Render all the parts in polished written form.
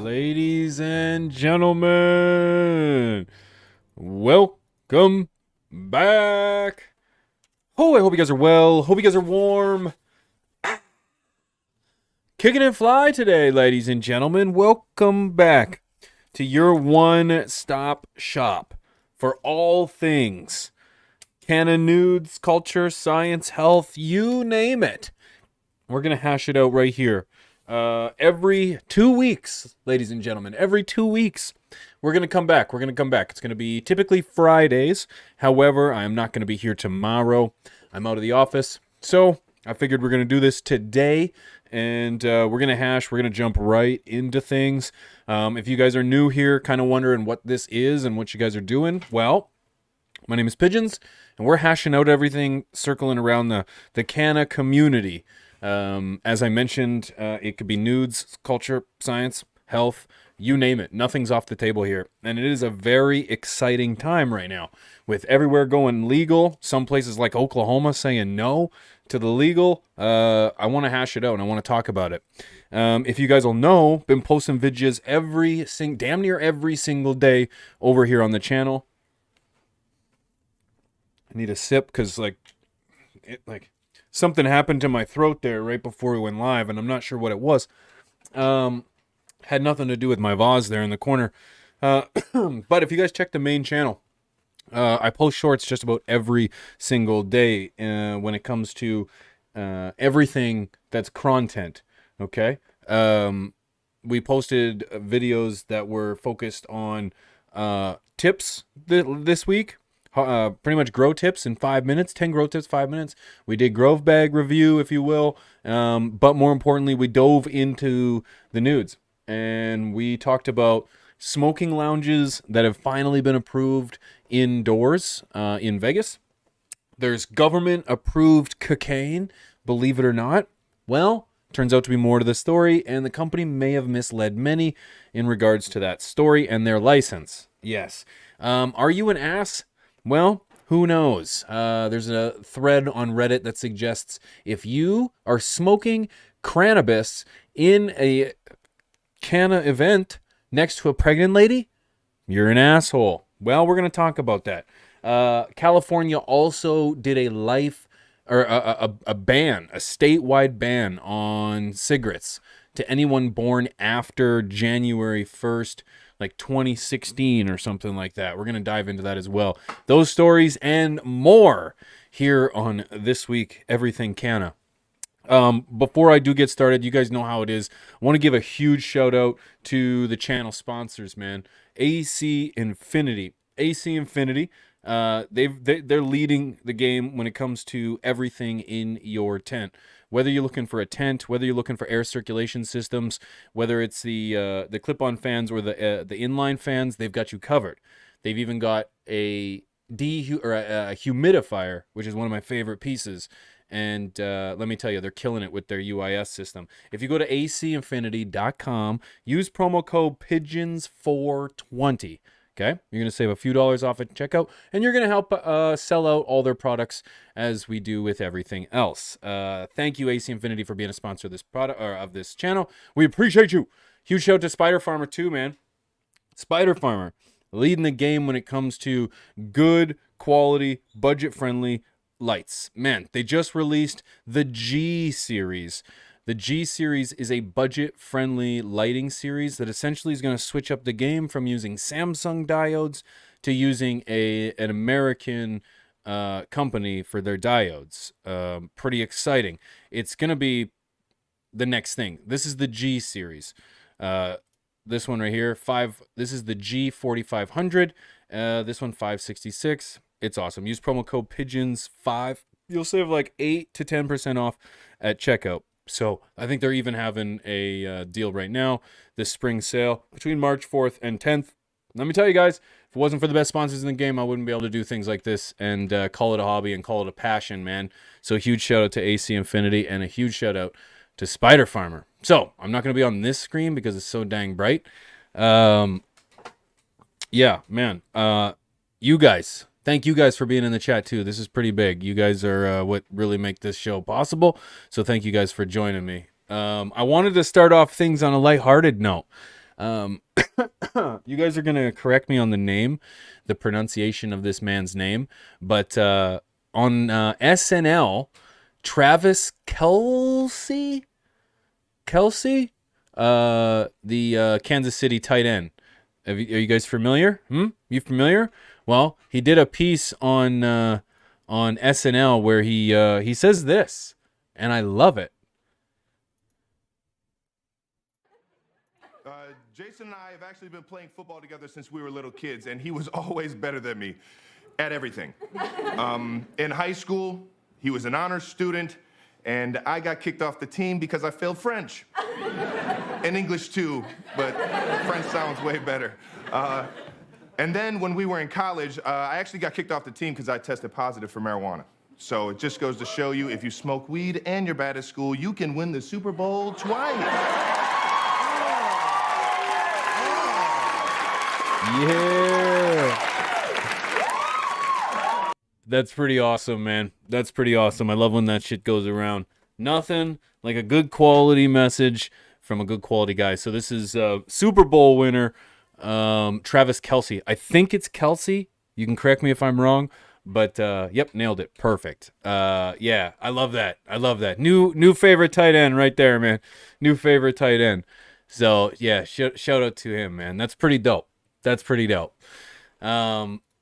Ladies and gentlemen, welcome back. Oh, I hope you guys are well. Hope you guys are warm. Kicking and fly today, ladies and gentlemen. Welcome back to your one-stop shop for all things CannaNews, culture, science, health, you name it. We're going to hash it out right here. Every 2 weeks, ladies and gentlemen, every 2 weeks, we're going to come back. It's going to be typically Fridays. However, I am not going to be here tomorrow. I'm out of the office. So I figured we're going to do this today, and we're going to jump right into things. If you guys are new here, kind of wondering what this is and what you guys are doing, well, my name is Pigeons, and we're hashing out everything circling around the canna community. As I mentioned, it could be nudes, culture, science, health, you name it. Nothing's off the table here. And it is a very exciting time right now with everywhere going legal. Some places like Oklahoma saying no to the legal. I want to hash it out and I want to talk about it. If you guys will know, been posting videos damn near every single day over here on the channel. I need a sip because something happened to my throat there right before we went live, and I'm not sure what it was. Had nothing to do with my vase there in the corner. But if you guys check the main channel, I post shorts just about every single day when it comes to everything that's content, okay? We posted videos that were focused on tips this week. Pretty much grow tips in 5 minutes, 10 grow tips, 5 minutes. We did Grove bag review, if you will. But more importantly, we dove into the nudes. And we talked about smoking lounges that have finally been approved indoors in Vegas. There's government-approved cocaine, believe it or not. Well, turns out to be more to the story, and the company may have misled many in regards to that story and their license. Yes. Are you an ass? Well, who knows? There's a thread on Reddit that suggests if you are smoking cannabis in a canna event next to a pregnant lady, you're an asshole. Well, we're going to talk about that. California also did a ban, a statewide ban on cigarettes to anyone born after January 1st, like 2016 or something like that. We're going to dive into that as well. Those stories and more here on This Week Everything Canna. Before I do get started, you guys know how it is. I want to give a huge shout out to the channel sponsors, man. AC Infinity. AC Infinity. They're leading the game when it comes to everything in your tent. Whether you're looking for a tent, whether you're looking for air circulation systems, whether it's the clip-on fans or the inline fans, they've got you covered. They've even got a humidifier, which is one of my favorite pieces. And let me tell you, they're killing it with their UIS system. If you go to acinfinity.com, use promo code PIGEONS420. Okay, you're going to save a few dollars off at checkout, and you're going to help sell out all their products as we do with everything else. Thank you, AC Infinity, for being a sponsor of this product or of this channel. We appreciate you. Huge shout out to Spider Farmer too, man. Spider Farmer leading the game when it comes to good quality, budget-friendly lights. Man, they just released the G series. The G series is a budget-friendly lighting series that essentially is going to switch up the game from using Samsung diodes to using an American company for their diodes. Pretty exciting. It's going to be the next thing. This is the G series. This one right here, this is the G4500. This one 566. It's awesome. Use promo code PIGEONS5. You'll save like 8 to 10% off at checkout. So I think they're even having a deal right now, this spring sale between March 4th and 10th. Let me tell you guys, if it wasn't for the best sponsors in the game, I wouldn't be able to do things like this and call it a hobby and call it a passion, man. So a huge shout out to AC Infinity and a huge shout out to Spider Farmer. So I'm not going to be on this screen because it's so dang bright. Yeah, man. You guys. Thank you guys for being in the chat, too. This is pretty big. You guys are what really make this show possible. So thank you guys for joining me. I wanted to start off things on a lighthearted note. Um, you guys are gonna correct me on the pronunciation of this man's name, but on SNL, Travis Kelsey, the Kansas City tight end. Are you guys familiar? You familiar? Well, he did a piece on SNL where he says this, and I love it. Jason and I have actually been playing football together since we were little kids, and he was always better than me at everything. In high school, he was an honors student, and I got kicked off the team because I failed French. And English too, but French sounds way better. And then when we were in college, I actually got kicked off the team because I tested positive for marijuana. So it just goes to show you, if you smoke weed and you're bad at school, you can win the Super Bowl twice. Yeah. That's pretty awesome, man. That's pretty awesome. I love when that shit goes around. Nothing like a good quality message from a good quality guy. So this is Super Bowl winner, Travis Kelsey. I think it's Kelsey. You can correct me if I'm wrong. But yep, nailed it. Perfect. Yeah, I love that. I love that. New favorite tight end right there, man. New favorite tight end. So yeah, shout out to him, man. That's pretty dope. That's pretty dope.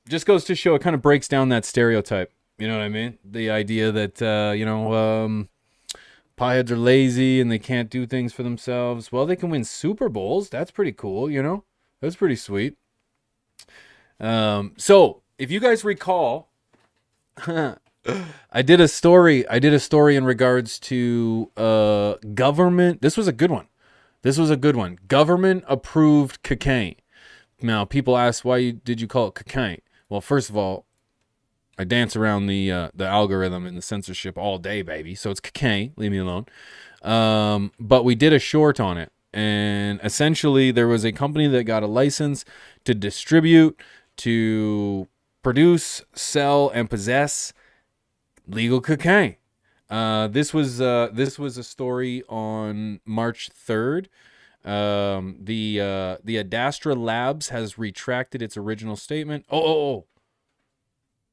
Just goes to show, it kind of breaks down that stereotype. You know what I mean? The idea that, pieheads are lazy and they can't do things for themselves. Well, they can win Super Bowls. That's pretty cool, you know? That's pretty sweet. So, if you guys recall, I did a story in regards to government. This was a good one. Government approved cocaine. Now, people ask, did you call it cocaine? Well, first of all, I dance around the algorithm and the censorship all day, baby. So it's cocaine. Leave me alone. But we did a short on it. And essentially, there was a company that got a license to distribute, to produce, sell, and possess legal cocaine. This was a story on March 3rd. The Adastra Labs has retracted its original statement.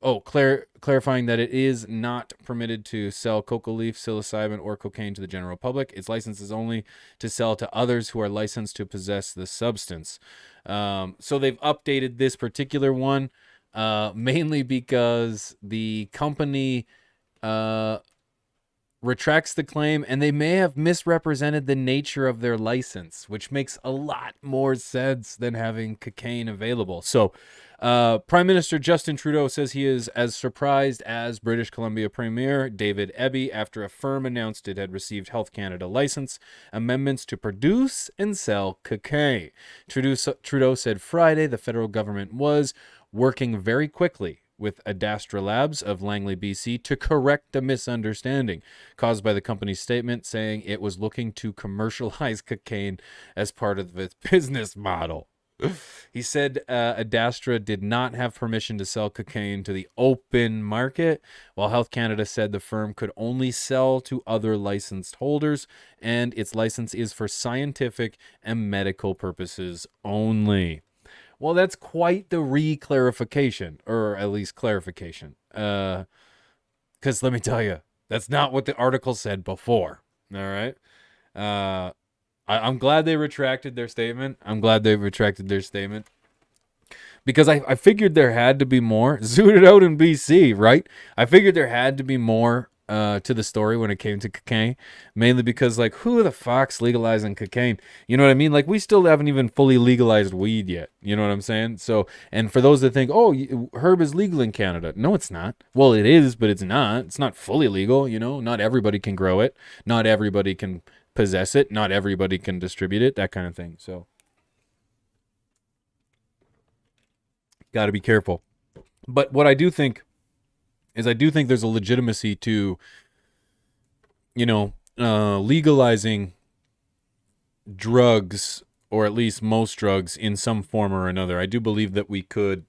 Clarifying that it is not permitted to sell coca leaf, psilocybin, or cocaine to the general public. Its license is only to sell to others who are licensed to possess the substance. So they've updated this particular one, mainly because the company retracts the claim, and they may have misrepresented the nature of their license, which makes a lot more sense than having cocaine available. So Prime Minister Justin Trudeau says he is as surprised as British Columbia Premier David Eby after a firm announced it had received Health Canada license amendments to produce and sell cocaine. Trudeau said Friday the federal government was working very quickly with Adastra Labs of Langley, BC, to correct the misunderstanding caused by the company's statement saying it was looking to commercialize cocaine as part of its business model. He said Adastra did not have permission to sell cocaine to the open market, while Health Canada said the firm could only sell to other licensed holders, and its license is for scientific and medical purposes only. Well, that's quite the re-clarification, or at least clarification. Because let me tell you, that's not what the article said before. All right? I'm glad they retracted their statement. Because I figured there had to be more. Zooted out in BC, right? I figured there had to be more to the story when it came to cocaine, mainly because, like, who the fuck's legalizing cocaine? You know what I mean? Like, we still haven't even fully legalized weed yet. You know what I'm saying? So, and for those that think, oh, herb is legal in Canada. No, it's not. Well, it is, but it's not. It's not fully legal, you know? Not everybody can grow it. Not everybody can possess it. Not everybody can distribute it, that kind of thing. So, got to be careful. But what I do think is there's a legitimacy to, legalizing drugs, or at least most drugs, in some form or another. I do believe that we could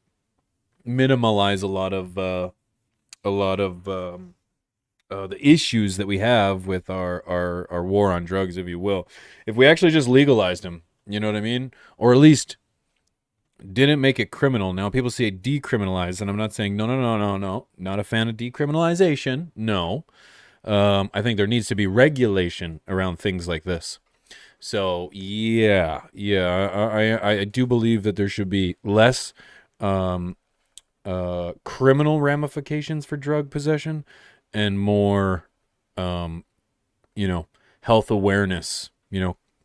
minimize a lot of the issues that we have with our war on drugs, if you will, if we actually just legalized them. You know what I mean? Or at least didn't make it criminal. Now people say decriminalize, and I'm not saying no. Not a fan of decriminalization. No. I think there needs to be regulation around things like this. So yeah, I do believe that there should be less criminal ramifications for drug possession and more, health awareness,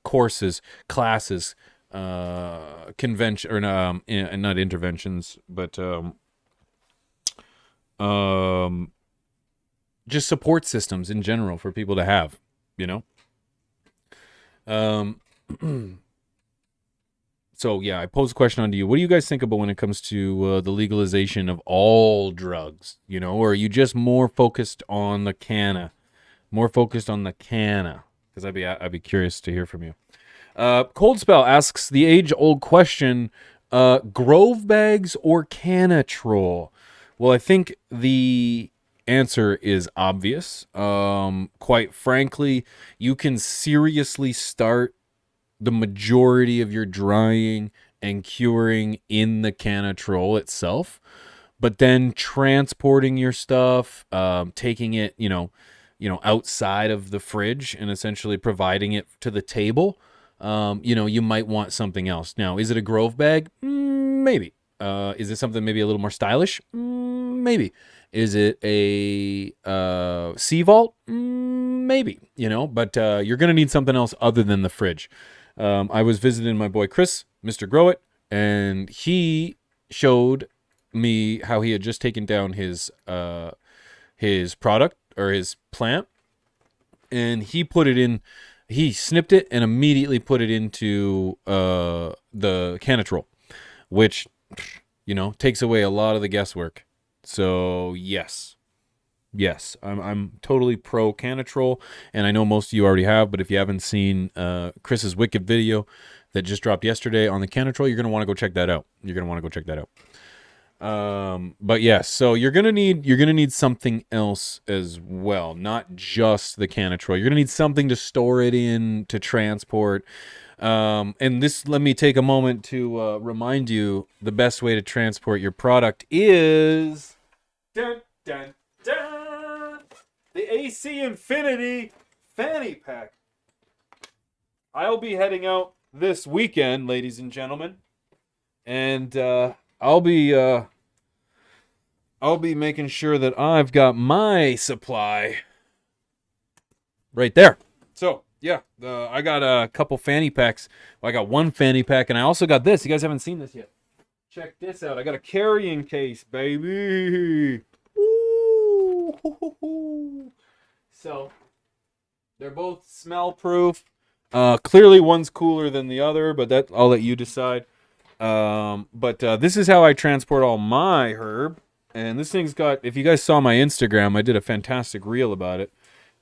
courses, classes, convention or not interventions, but just support systems in general for people to have, So yeah, I pose a question onto you. What do you guys think about when it comes to the legalization of all drugs? Or are you just more focused on the canna? More focused on the canna? Because I'd be curious to hear from you. Cold Spell asks the age-old question: Grove bags or cannatrol? Well, I think the answer is obvious. Quite frankly, you can seriously start the majority of your drying and curing in the cannatrol itself, but then transporting your stuff, taking it, outside of the fridge and essentially providing it to the table, you might want something else. Now, is it a Grove bag? Maybe. Is it something maybe a little more stylish? Maybe. Is it a Sea Vault? Maybe, but you're going to need something else other than the fridge. I was visiting my boy Chris, Mr. Gov't, and he showed me how he had just taken down his product or his plant, and he snipped it and immediately put it into the cannatrol, which takes away a lot of the guesswork. So yes, I'm totally pro cannatrol, and I know most of you already have, but if you haven't seen Chris's wicked video that just dropped yesterday on the cannatrol, you're gonna want to go check that out. But yes, so you're gonna need something else as well, not just the cannatrol. You're gonna need something to store it in, to transport. And this, let me take a moment to remind you, the best way to transport your product is dun, dun, dun, the AC Infinity Fanny Pack. I'll be heading out this weekend, ladies and gentlemen, and I'll be making sure that I've got my supply right there. So yeah, I got a couple fanny packs. Well, I got one fanny pack, and I also got this. You guys haven't seen this yet. Check this out. I got a carrying case, baby. Ooh. So they're both smell proof. Clearly one's cooler than the other, but that I'll let you decide. But this is how I transport all my herb. And this thing's got, if you guys saw my Instagram, I did a fantastic reel about it.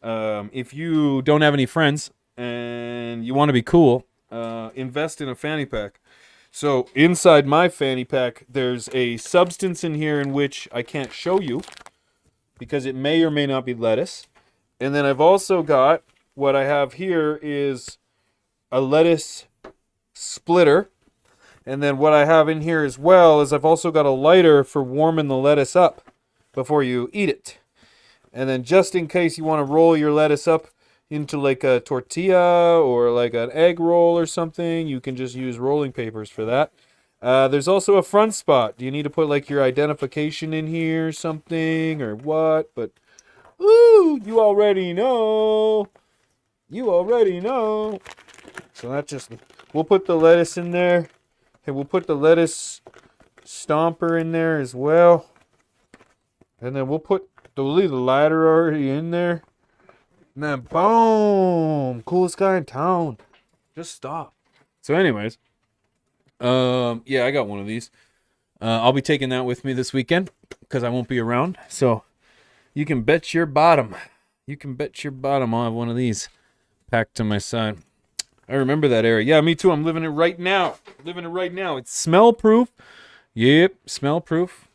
If you don't have any friends and you want to be cool, invest in a fanny pack. So inside my fanny pack, there's a substance in here in which I can't show you because it may or may not be lettuce. And then I've also got, what I have here is a lettuce splitter. And then what I have in here as well is I've also got a lighter for warming the lettuce up before you eat it. And then just in case you want to roll your lettuce up into like a tortilla or like an egg roll or something, you can just use rolling papers for that. There's also a front spot. Do you need to put like your identification in here or something or what? But, ooh, you already know. So that just, we'll put the lettuce in there. And we'll put the lettuce stomper in there as well. And then we'll leave the lighter already in there. And then boom! Coolest guy in town. Just stop. So anyways, yeah, I got one of these. I'll be taking that with me this weekend because I won't be around. So you can bet your bottom. I'll have one of these packed to my side. I remember that era. Yeah, me too. I'm living it right now. It's smell proof. Yep, smell proof.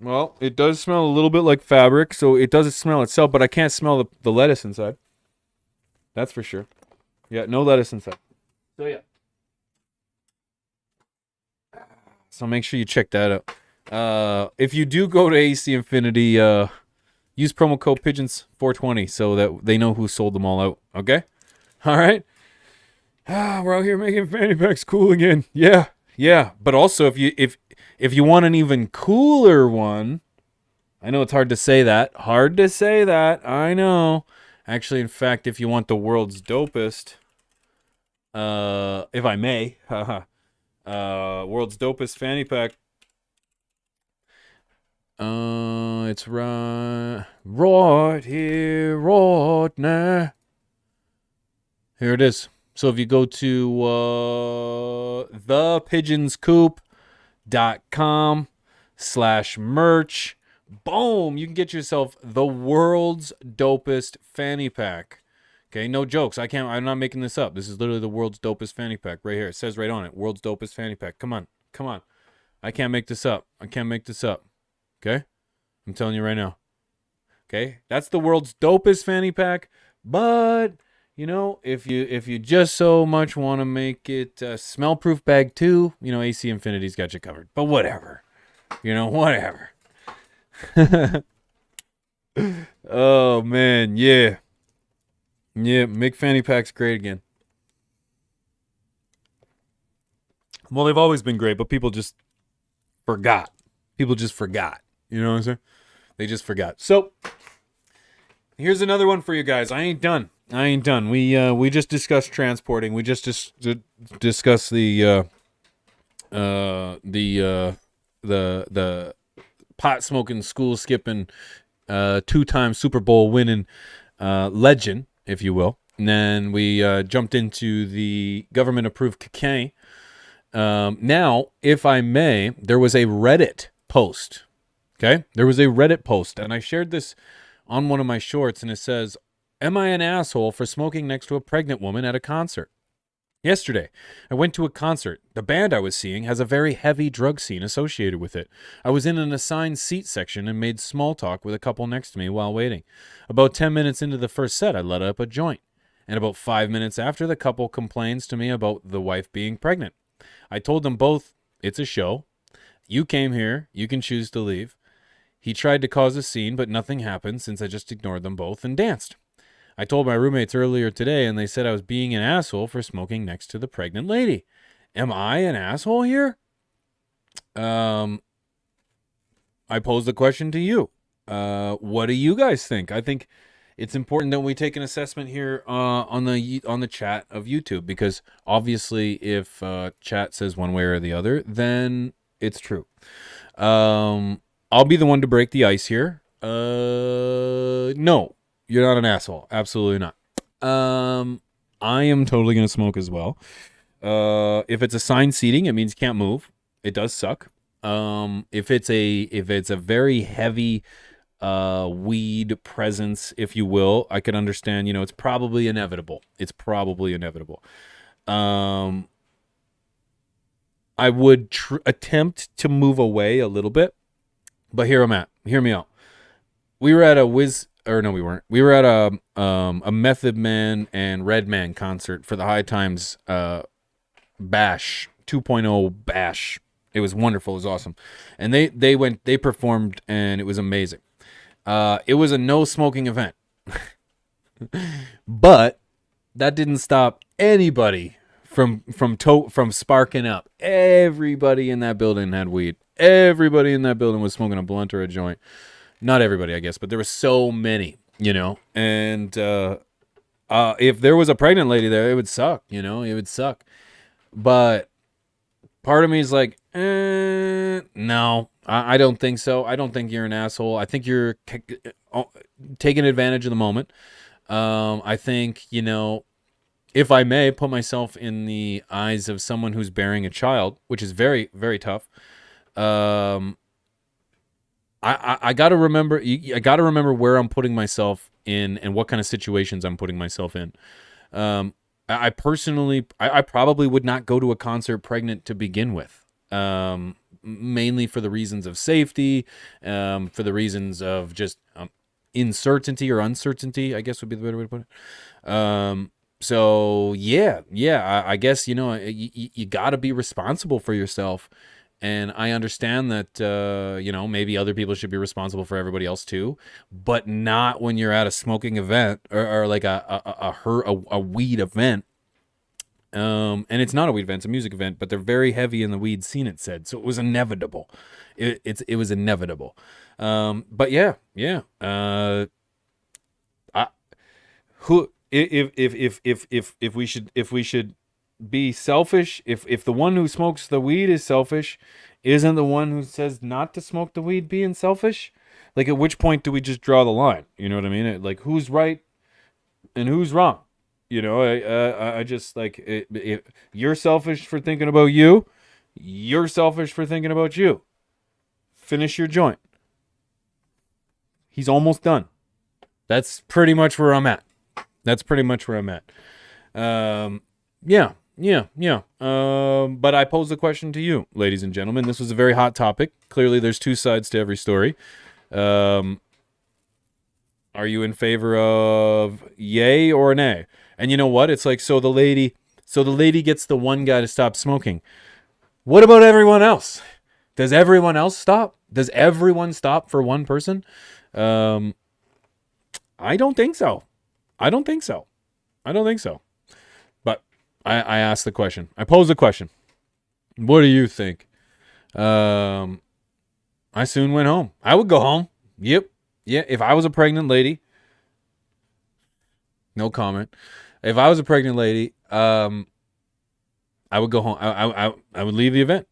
Well, it does smell a little bit like fabric, so it doesn't smell itself, but I can't smell the lettuce inside. That's for sure. Yeah, no lettuce inside. So yeah, So make sure you check that out. If you do go to AC Infinity, use promo code Pigeons420 so that they know who sold them all out. Okay? All right? We're out here making fanny packs cool again. Yeah. But also, if you want an even cooler one, I know it's hard to say that. I know. Actually, in fact, if you want the world's dopest, if I may, world's dopest fanny pack. It's right here, right now. Here it is. So if you go to thepigeonscoop.com/merch, boom, you can get yourself the world's dopest fanny pack. Okay, no jokes. I'm not making this up. This is literally the world's dopest fanny pack right here. It says right on it, world's dopest fanny pack. Come on. I can't make this up. Okay? I'm telling you right now. Okay? That's the world's dopest fanny pack, but you know, if you just so much want to make it a smell-proof bag too, you know, AC Infinity's got you covered. But whatever. You know, whatever. Oh, man, yeah. Yeah, make fanny packs great again. Well, they've always been great, but people just forgot. You know what I'm saying? They just forgot. So, here's another one for you guys. I ain't done. We just discussed transporting. We just discussed the pot smoking, school skipping, 2-time Super Bowl winning legend, if you will. And then we jumped into the government approved cocaine. Now, if I may, there was a Reddit post. Okay, there was a Reddit post, and I shared this on one of my shorts, and it says, "Am I an asshole for smoking next to a pregnant woman at a concert?" Yesterday, I went to a concert. The band I was seeing has a very heavy drug scene associated with it. I was in an assigned seat section and made small talk with a couple next to me while waiting. About 10 minutes into the first set, I let up a joint. And about 5 minutes after, the couple complains to me about the wife being pregnant. I told them both, it's a show. You came here. You can choose to leave. He tried to cause a scene, but nothing happened since I just ignored them both and danced. I told my roommates earlier today, and they said I was being an asshole for smoking next to the pregnant lady. Am I an asshole here? I pose the question to you. What do you guys think? I think it's important that we take an assessment here on the chat of YouTube, because obviously if chat says one way or the other, then it's true. I'll be the one to break the ice here. No. You're not an asshole. Absolutely not. I am totally going to smoke as well. If it's assigned seating, it means you can't move. It does suck. If it's a very heavy weed presence, if you will, I could understand, you know, it's probably inevitable. I would attempt to move away a little bit, but here I'm at. Hear me out. We were at a we weren't. We were at a Method Man and Redman concert for the High Times Bash 2.0 Bash. It was wonderful. It was awesome, and they performed, and it was amazing. It was a no smoking event, but that didn't stop anybody from sparking up. Everybody in that building had weed. Everybody in that building was smoking a blunt or a joint. Not everybody, I guess, but there were so many, you know. And if there was a pregnant lady there, it would suck, you know. It would suck. But part of me is like, no, I don't think so. I don't think you're an asshole. I think you're taking advantage of the moment. I think, you know, if I may put myself in the eyes of someone who's bearing a child, which is very, very tough. I got to remember. I got to remember where I'm putting myself in and what kind of situations I'm putting myself in. I personally, I probably would not go to a concert pregnant to begin with. Mainly for the reasons of safety, for the reasons of just uncertainty, I guess would be the better way to put it. So yeah, I guess, you know, you got to be responsible for yourself. And I understand that, maybe other people should be responsible for everybody else too, but not when you're at a smoking event or like a weed event. And it's not a weed event, it's a music event, but they're very heavy in the weed scene, it said. So it was inevitable. It was inevitable. But yeah. If we should be selfish, if the one who smokes the weed is selfish, isn't the one who says not to smoke the weed being selfish? Like, at which point do we just draw the line? You know what I mean? Like, who's right and who's wrong? I just like you're selfish for thinking about you. You're selfish for thinking about you. Finish your joint. He's almost done. That's pretty much where I'm at. Yeah. But I pose the question to you, ladies and gentlemen. This was a very hot topic. Clearly, there's two sides to every story. Are you in favor of yay or nay? And you know what? It's like, so the lady gets the one guy to stop smoking. What about everyone else? Does everyone else stop? Does everyone stop for one person? I don't think so. But I asked the question. I posed the question. What do you think? I soon went home. I would go home. Yep. Yeah. If I was a pregnant lady, no comment. If I was a pregnant lady, I would go home. I would leave the event.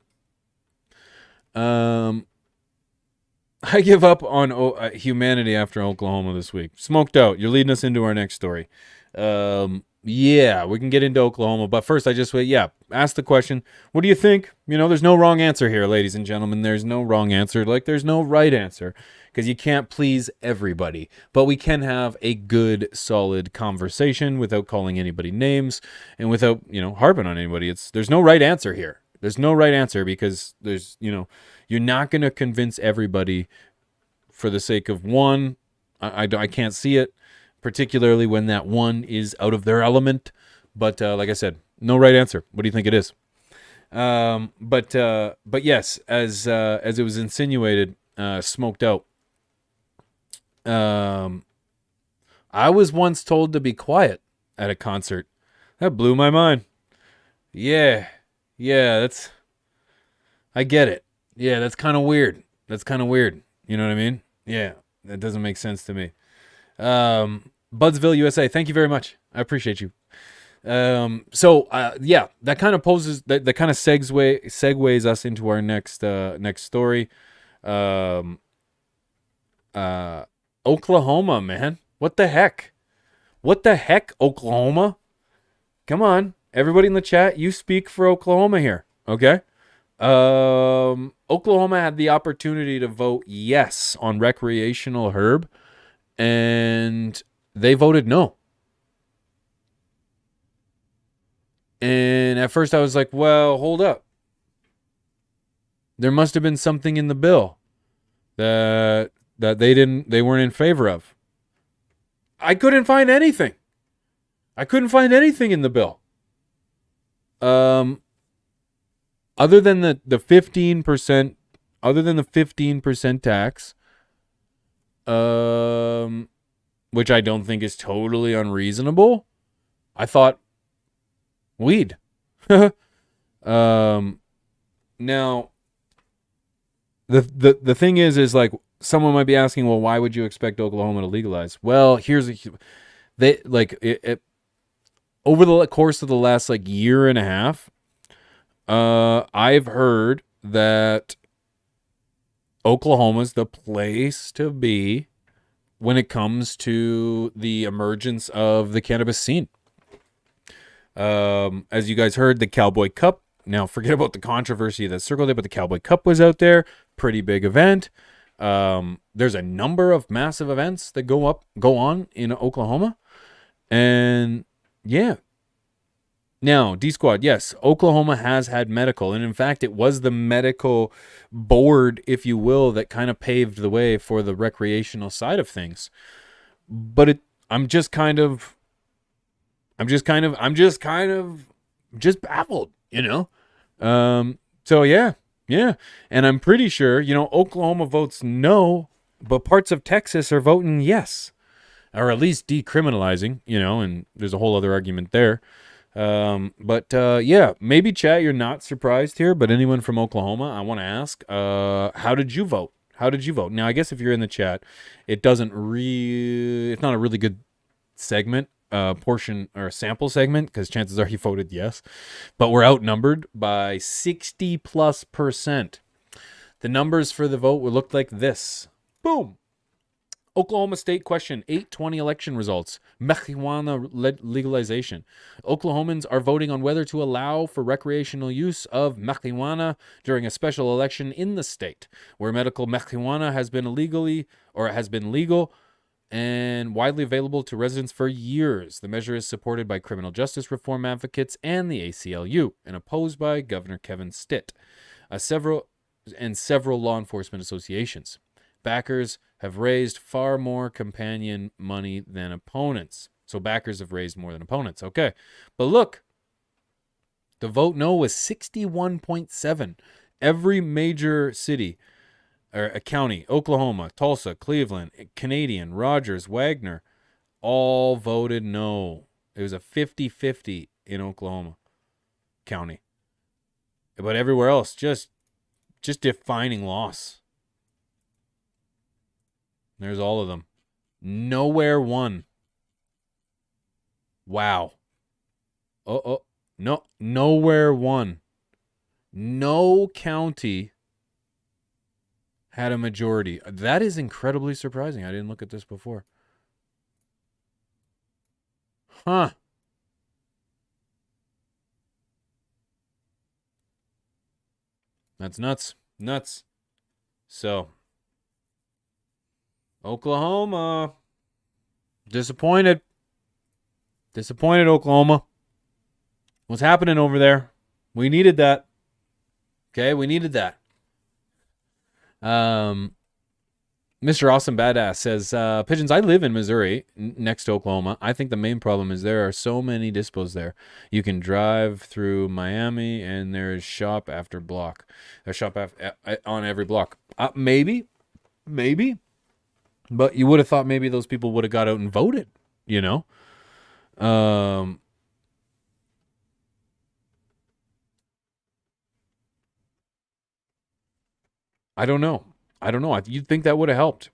I give up on humanity after Oklahoma this week. Smoked out. You're leading us into our next story. Yeah, we can get into Oklahoma, but first ask the question. What do you think? There's no wrong answer here, ladies and gentlemen. There's no wrong answer. Like, there's no right answer, because you can't please everybody. But we can have a good, solid conversation without calling anybody names and without, harping on anybody. There's no right answer here. There's no right answer, because you're not going to convince everybody for the sake of one. I can't see it, particularly when that one is out of their element. But like I said, no right answer. What do you think it is? But yes, as it was insinuated, smoked out. I was once told to be quiet at a concert. That blew my mind. Yeah, I get it. Yeah, that's kind of weird. You know what I mean? Yeah, that doesn't make sense to me. Budsville, USA, thank you very much. I appreciate you. That kind of poses, that kind of segues us into our next story. Oklahoma, man. What the heck, Oklahoma? Come on, everybody in the chat, you speak for Oklahoma here, okay? Oklahoma had the opportunity to vote yes on recreational herb, and they voted no. And at first I was like, well, hold up. There must have been something in the bill that they weren't in favor of. I couldn't find anything. In the bill. Other than the 15%, other than the 15% tax, which I don't think is totally unreasonable, I thought weed. Now, the thing is like, someone might be asking, well, why would you expect Oklahoma to legalize? Well, over the course of the last year and a half, I've heard that Oklahoma's the place to be when it comes to the emergence of the cannabis scene. As you guys heard, the Cowboy Cup. Now, forget about the controversy that circled it, but the Cowboy Cup was out there. Pretty big event. There's a number of massive events that go on in Oklahoma. And yeah. Now, D-Squad, yes, Oklahoma has had medical. And in fact, it was the medical board, if you will, that kind of paved the way for the recreational side of things. But I'm just baffled, So yeah, Yeah. And I'm pretty sure, Oklahoma votes no, but parts of Texas are voting yes, or at least decriminalizing, and there's a whole other argument there. Yeah, maybe chat, you're not surprised here, but anyone from Oklahoma, I want to ask, how did you vote? How did you vote? Now, I guess if you're in the chat, it's not a really good segment, portion or sample segment, because chances are you voted yes, but we're outnumbered by 60+%. The numbers for the vote would look like this. Boom. Oklahoma State question 8/20 election results. Marijuana legalization. Oklahomans are voting on whether to allow for recreational use of marijuana during a special election in the state, where medical marijuana has been legal and widely available to residents for years. The measure is supported by criminal justice reform advocates and the ACLU, and opposed by Governor Kevin Stitt, several law enforcement associations. Backers have raised far more companion money than opponents. So backers have raised more than opponents. Okay. But look, the vote no was 61.7. Every major city or a county, Oklahoma, Tulsa, Cleveland, Canadian, Rogers, Wagner, all voted no. It was a 50-50 in Oklahoma County. But everywhere else, just defining loss. There's all of them. Nowhere won. Wow. No, nowhere won. No county had a majority. That is incredibly surprising. I didn't look at this before. Huh. That's nuts. Nuts. So, Oklahoma. Disappointed. Disappointed, Oklahoma. What's happening over there? We needed that. Okay, we needed that. Mr. Awesome Badass says, Pigeons, I live in Missouri, next to Oklahoma. I think the main problem is there are so many dispos there. You can drive through Miami, and there's shop after block. There's shop on every block. Maybe. But you would have thought maybe those people would have got out and voted, I don't know. You'd think that would have helped.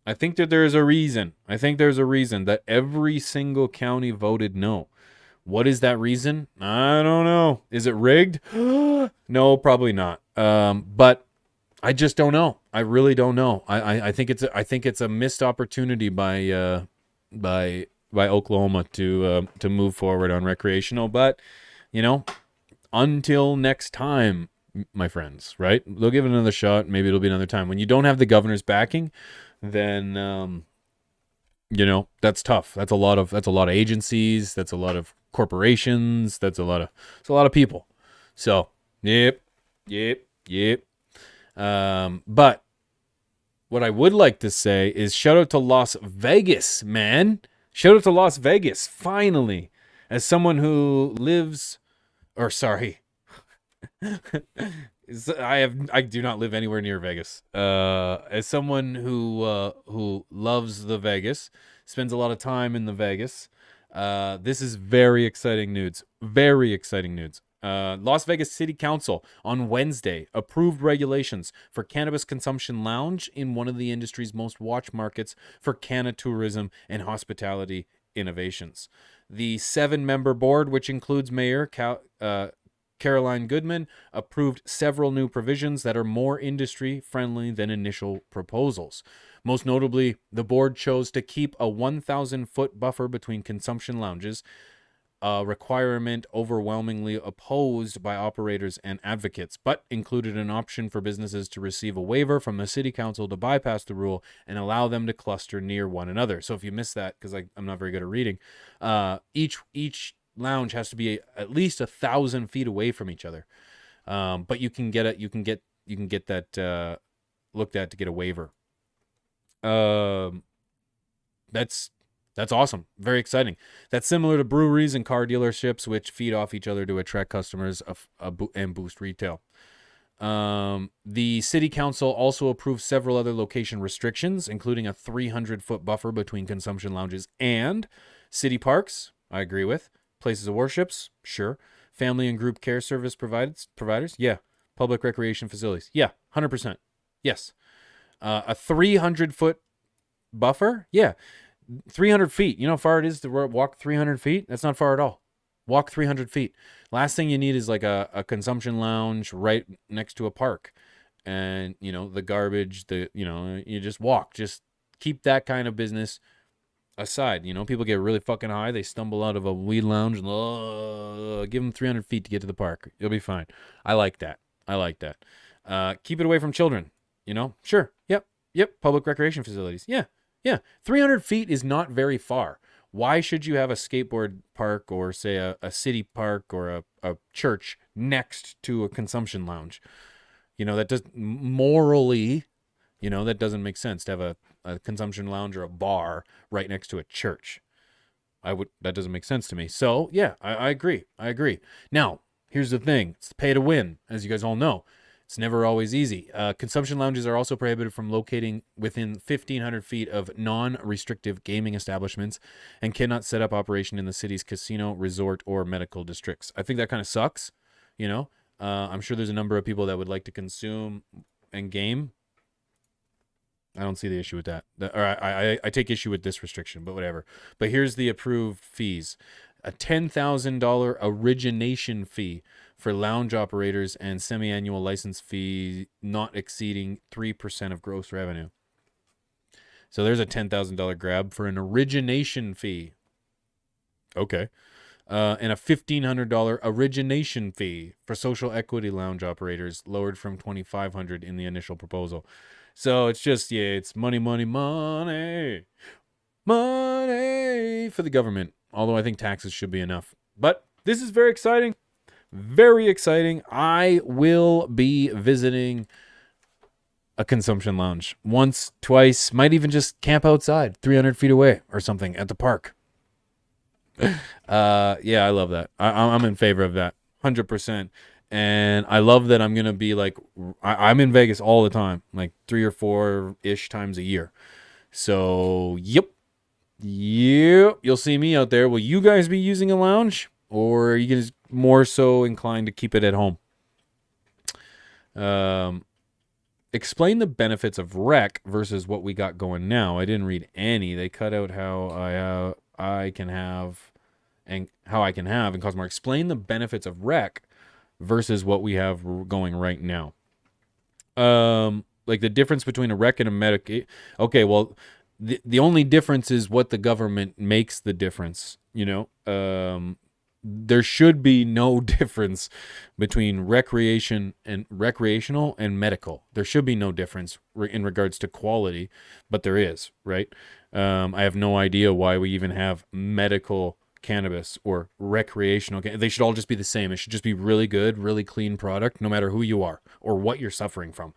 I think that there's a reason. That every single county voted no. What is that reason? I don't know. Is it rigged? No, probably not. But I just don't know. I really don't know. I think it's a missed opportunity by Oklahoma to move forward on recreational. But until next time, my friends, right? They'll give it another shot. Maybe it'll be another time. When you don't have the governor's backing, then that's tough. That's a lot of agencies. That's a lot of corporations. It's a lot of people. So yep. But what I would like to say is shout out to Las Vegas, man. Shout out to Las Vegas. Finally, as someone who lives, or sorry. I do not live anywhere near Vegas. As someone who loves the Vegas, spends a lot of time in the Vegas, this is very exciting news. Very exciting news. Las Vegas City Council on Wednesday approved regulations for cannabis consumption lounge in one of the industry's most watched markets for canna tourism and hospitality innovations. The 7-member board, which includes Mayor Caroline Goodman, approved several new provisions that are more industry-friendly than initial proposals. Most notably, the board chose to keep a 1,000-foot buffer between consumption lounges, a requirement overwhelmingly opposed by operators and advocates, but included an option for businesses to receive a waiver from the city council to bypass the rule and allow them to cluster near one another. So if you missed that, because I'm not very good at reading, each lounge has to be at least 1,000 feet away from each other. But you can get that looked at to get a waiver. That's awesome. Very exciting. That's similar to breweries and car dealerships, which feed off each other to attract customers and boost retail. The city council also approved several other location restrictions, including a 300-foot buffer between consumption lounges and city parks. I agree with. Places of worships, sure. Family and group care service providers, yeah. Public recreation facilities, yeah, 100%. Yes. A 300-foot buffer, yeah. 300 feet. You know how far it is to walk 300 feet? That's not far at all. Walk 300 feet. Last thing you need is like a consumption lounge right next to a park. And, you know, the garbage, you just walk. Just keep that kind of business aside. You know, people get really fucking high. They stumble out of a weed lounge and give them 300 feet to get to the park. You'll be fine. I like that. Keep it away from children. You know, sure. Yep. Public recreation facilities. Yeah. 300 feet is not very far. Why should you have a skateboard park or, say, a city park or a church next to a consumption lounge? You know, that does morally, that doesn't make sense to have a consumption lounge or a bar right next to a church. That doesn't make sense to me. So, yeah, I agree. Now, here's the thing. It's pay to win, as you guys all know. It's never always easy. Consumption lounges are also prohibited from locating within 1,500 feet of non-restrictive gaming establishments and cannot set up operation in the city's casino, resort, or medical districts. I think that kind of sucks, I'm sure there's a number of people that would like to consume and game. I don't see the issue with that. I take issue with this restriction, but whatever. But here's the approved fees. A $10,000 origination fee for lounge operators and semi-annual license fee not exceeding 3% of gross revenue. So there's a $10,000 grab for an origination fee. Okay. And a $1,500 origination fee for social equity lounge operators, lowered from $2,500 in the initial proposal. So it's just, it's money for the government. Although I think taxes should be enough. But this is very exciting. Very exciting. I will be visiting a consumption lounge once, twice, might even just camp outside 300 feet away or something at the park. I love that. I'm in favor of that 100%. And I love that I'm going to be like, I'm in Vegas all the time, like 3 or 4-ish times a year. So, yep. You'll see me out there. Will you guys be using a lounge, or are you guys more so inclined to keep it at home? Explain the benefits of rec versus what we got going now. I didn't read any. They cut out how I can have and Cosmore. Explain the benefits of rec versus what we have going right now. Like the difference between a rec and a medic. Okay, well, the only difference is what the government makes the difference. There should be no difference between recreational and medical. There should be no difference in regards to quality, but there is, right? I have no idea why we even have medical cannabis or recreational. They should all just be the same. It should just be really good, really clean product, no matter who you are or what you're suffering from.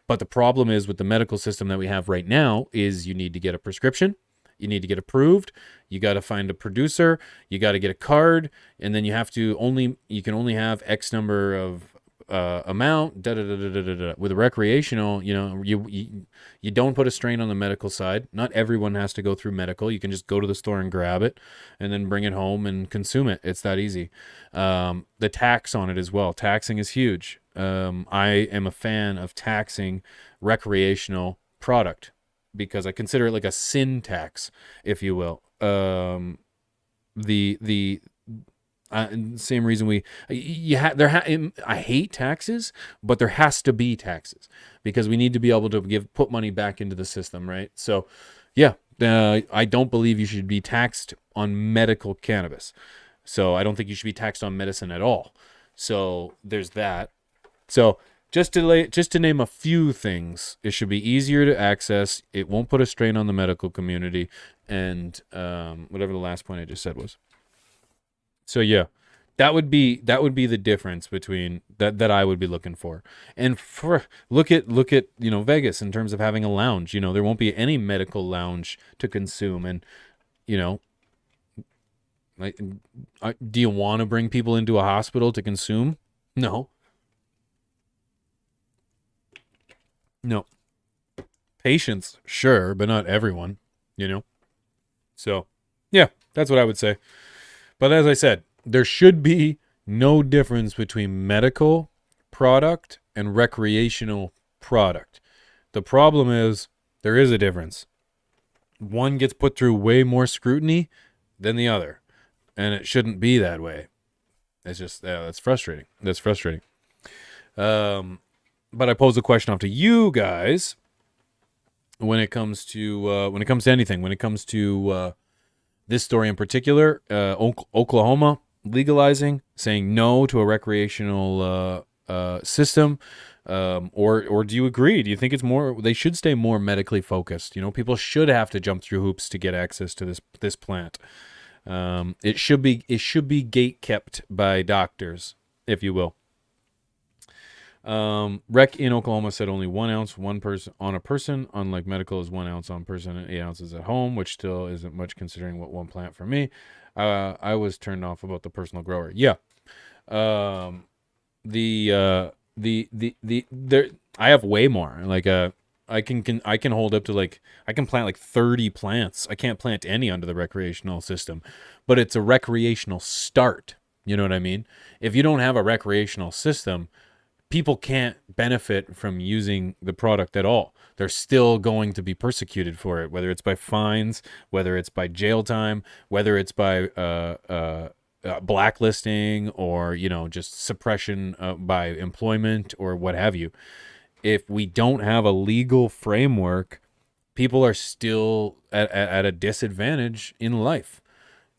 But the problem is with the medical system that we have right now is you need to get a prescription. You need to get approved. You got to find a producer. You got to get a card, and then you can only have X number of amount. With a recreational, you don't put a strain on the medical side. Not everyone has to go through medical. You can just go to the store and grab it, and then bring it home and consume it. It's that easy. The tax on it as well. Taxing is huge. I am a fan of taxing recreational product, because I consider it like a sin tax, if you will. Same reason I hate taxes, but there has to be taxes because we need to be able to put money back into the system, right? So, I don't believe you should be taxed on medical cannabis. So I don't think you should be taxed on medicine at all. So there's that. So just to name a few things, it should be easier to access. It won't put a strain on the medical community, and whatever the last point I just said was. So that would be the difference between that I would be looking for. And look at Vegas in terms of having a lounge. There won't be any medical lounge to consume, and do you want to bring people into a hospital to consume? No. No. Patients, sure, but not everyone, you know? So, yeah, that's what I would say. But as I said, there should be no difference between medical product and recreational product. The problem is there is a difference. One gets put through way more scrutiny than the other, and it shouldn't be that way. It's just that's frustrating. That's frustrating. But I pose a question off to you guys when it comes to anything. When it comes to this story in particular, Oklahoma legalizing, saying no to a recreational system, or do you agree? Do you think it's more? They should stay more medically focused. You know, people should have to jump through hoops to get access to this plant. It should be gate kept by doctors, if you will. Rec in Oklahoma said only 1 ounce, one person on a person, unlike medical is 1 ounce on person and 8 ounces at home, which still isn't much considering what one plant for me. I was turned off about the personal grower. Yeah. There, I have way more. Like, I can hold up to I can plant like 30 plants. I can't plant any under the recreational system, but it's a recreational start. You know what I mean? If you don't have a recreational system, people can't benefit from using the product at all. They're still going to be persecuted for it, whether it's by fines, whether it's by jail time, whether it's by blacklisting, or just suppression by employment or what have you. If we don't have a legal framework, people are still at a disadvantage in life.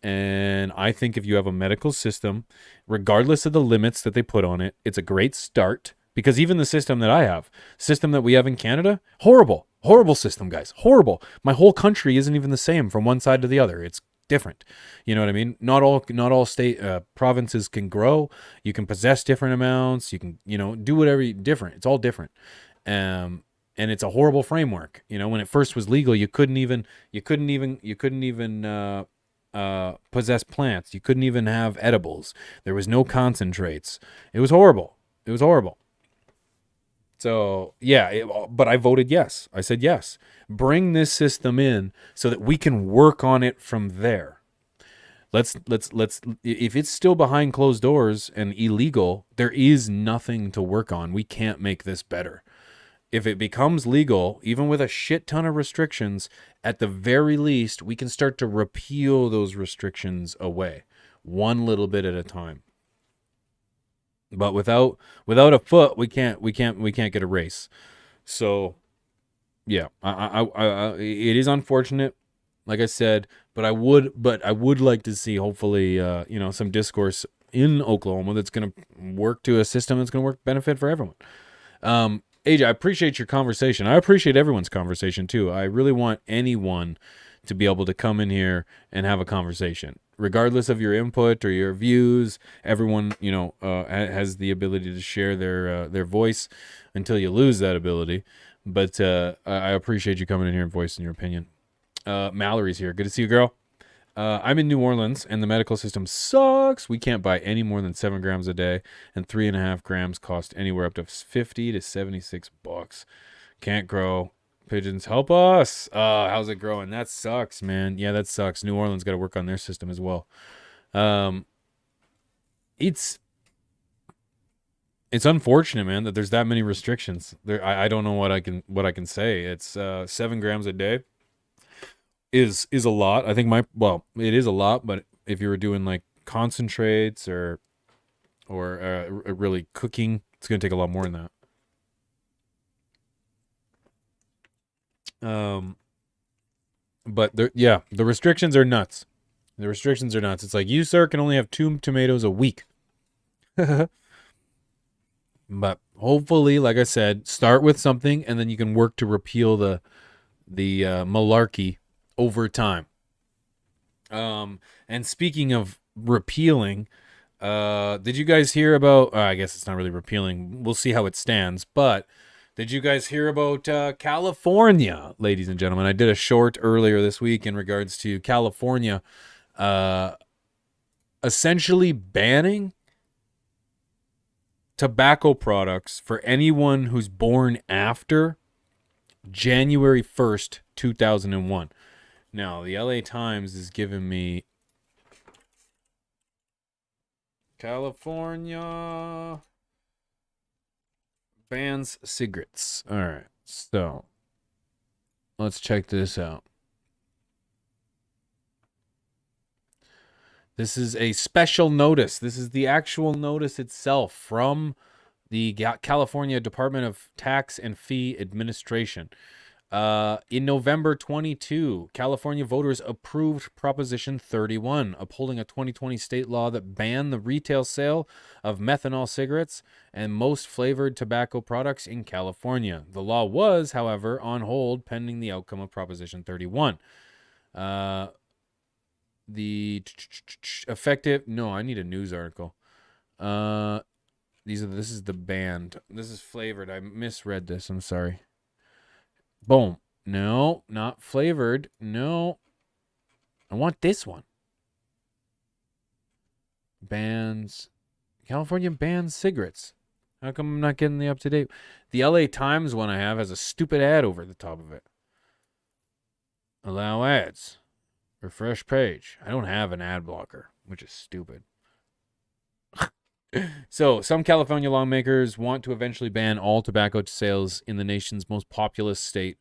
And I think if you have a medical system, regardless of the limits that they put on it, it's a great start. Because even the system that we have in Canada, horrible system, guys, horrible. My whole country isn't even the same from one side to the other. It's different. You know what I mean? Not all state provinces can grow. You can possess different amounts. You can do whatever different. It's all different. And it's a horrible framework. When it first was legal, you couldn't even possess plants. You couldn't even have edibles. There was no concentrates. It was horrible. So yeah, but I voted yes. I said yes. Bring this system in so that we can work on it from there. Let's. If it's still behind closed doors and illegal, there is nothing to work on. We can't make this better. If it becomes legal, even with a shit ton of restrictions, at the very least, we can start to repeal those restrictions away, one little bit at a time. But without a foot, we can't get a race. So, yeah, it is unfortunate, like I said, but I would like to see, hopefully, some discourse in Oklahoma that's going to work to a system that's going to benefit for everyone. AJ, I appreciate your conversation. I appreciate everyone's conversation too. I really want anyone to be able to come in here and have a conversation, regardless of your input or your views. Everyone, has the ability to share their voice until you lose that ability. But I appreciate you coming in here and voicing your opinion. Mallory's here. Good to see you, girl. I'm in New Orleans, and the medical system sucks. We can't buy any more than 7 grams a day, and 3.5 grams cost anywhere up to $50 to $76. Can't grow. Pigeons, help us. How's it growing? That sucks, man. Yeah, that sucks. New Orleans got to work on their system as well. It's unfortunate, man, that there's that many restrictions. I don't know what I can say. It's 7 grams a day is a lot. I think it is a lot, but if you were doing like concentrates or really cooking, it's going to take a lot more than that. But the restrictions are nuts. It's like, you, sir, can only have 2 tomatoes a week. But hopefully, like I said, start with something, and then you can work to repeal the malarkey over time. And speaking of repealing, did you guys hear about, I guess it's not really repealing, we'll see how it stands, but did you guys hear about California, ladies and gentlemen? I did a short earlier this week in regards to California essentially banning tobacco products for anyone who's born after January 1st, 2001. Now, the LA Times is giving me California bans cigarettes. All right, so let's check this out. This is a special notice. This is the actual notice itself from the California Department of Tax and Fee Administration. In November 22, California voters approved Proposition 31, upholding a 2020 state law that banned the retail sale of methanol cigarettes and most flavored tobacco products in California. The law was, however, on hold pending the outcome of Proposition 31. The effective... No, I need a news article. This is the banned. This is flavored. I misread this. I'm sorry. Boom. No, not flavored. No. I want this one. Bans. California bans cigarettes. How come I'm not getting the up-to-date? The LA Times one I have has a stupid ad over the top of it. Allow ads. Refresh page. I don't have an ad blocker, which is stupid. So, some California lawmakers want to eventually ban all tobacco sales in the nation's most populous state,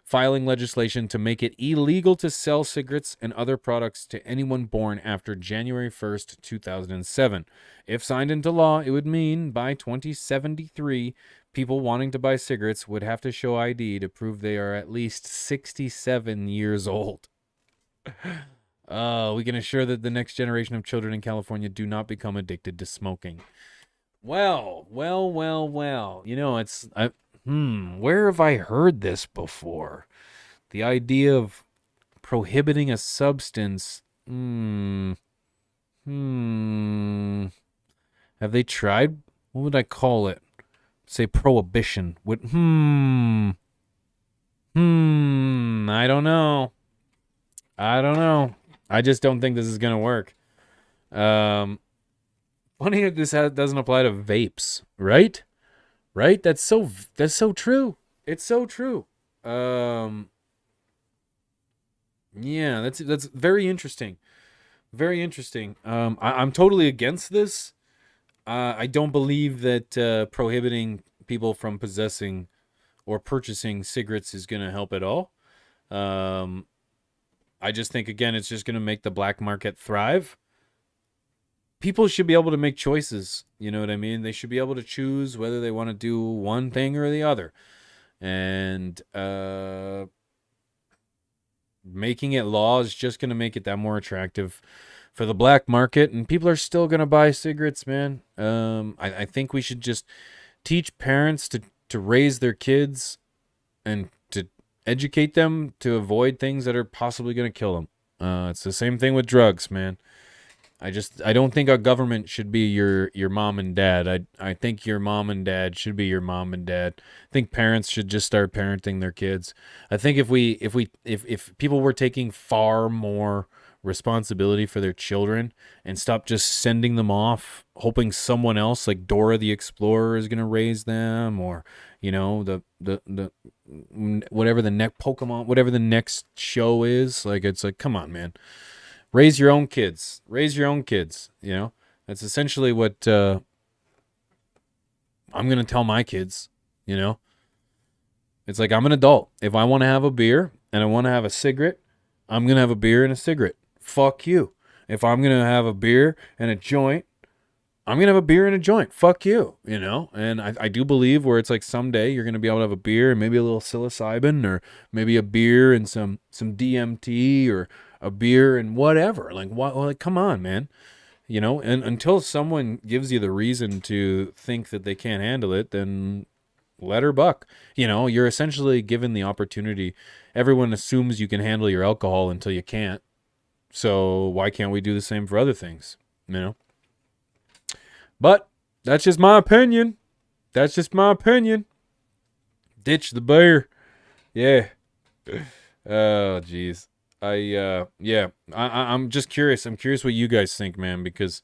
filing legislation to make it illegal to sell cigarettes and other products to anyone born after January 1st, 2007. If signed into law, it would mean by 2073, people wanting to buy cigarettes would have to show ID to prove they are at least 67 years old. We can assure that the next generation of children in California do not become addicted to smoking. Well. You know, where have I heard this before? The idea of prohibiting a substance. Have they tried? What would I call it? Say prohibition. I don't know. I just don't think this is going to work. Funny that this doesn't apply to vapes, right? Right? That's so true. It's so true. Yeah, that's very interesting. Very interesting. I'm totally against this. I don't believe that prohibiting people from possessing or purchasing cigarettes is going to help at all. I just think, again, it's just going to make the black market thrive. People should be able to make choices. You know what I mean? They should be able to choose whether they want to do one thing or the other. And making it law is just going to make it that more attractive for the black market. And people are still going to buy cigarettes, man. I think we should just teach parents to raise their kids and to educate them to avoid things that are possibly going to kill them. It's the same thing with drugs, man. I don't think our government should be your mom and dad. I think your mom and dad should be your mom and dad. I think parents should just start parenting their kids. I think if people were taking far more responsibility for their children and stop just sending them off hoping someone else like Dora the Explorer is going to raise them, or you know, the whatever the next Pokemon, whatever the next show is, like, it's like, come on, man. Raise your own kids. Raise your own kids, you know? That's essentially what I'm going to tell my kids, you know? It's like, I'm an adult. If I want to have a beer and I want to have a cigarette, I'm going to have a beer and a cigarette. Fuck you. If I'm going to have a beer and a joint, I'm going to have a beer and a joint. Fuck you, you know? And I do believe where it's like someday you're going to be able to have a beer and maybe a little psilocybin, or maybe a beer and some DMT, or a beer and whatever. Like, what? Like, come on, man. You know, and until someone gives you the reason to think that they can't handle it, then let her buck. You know, you're essentially given the opportunity. Everyone assumes you can handle your alcohol until you can't. So why can't we do the same for other things? You know? But that's just my opinion. That's just my opinion. Ditch the beer. Yeah. Oh, jeez. I'm just curious. I'm curious what you guys think, man, because,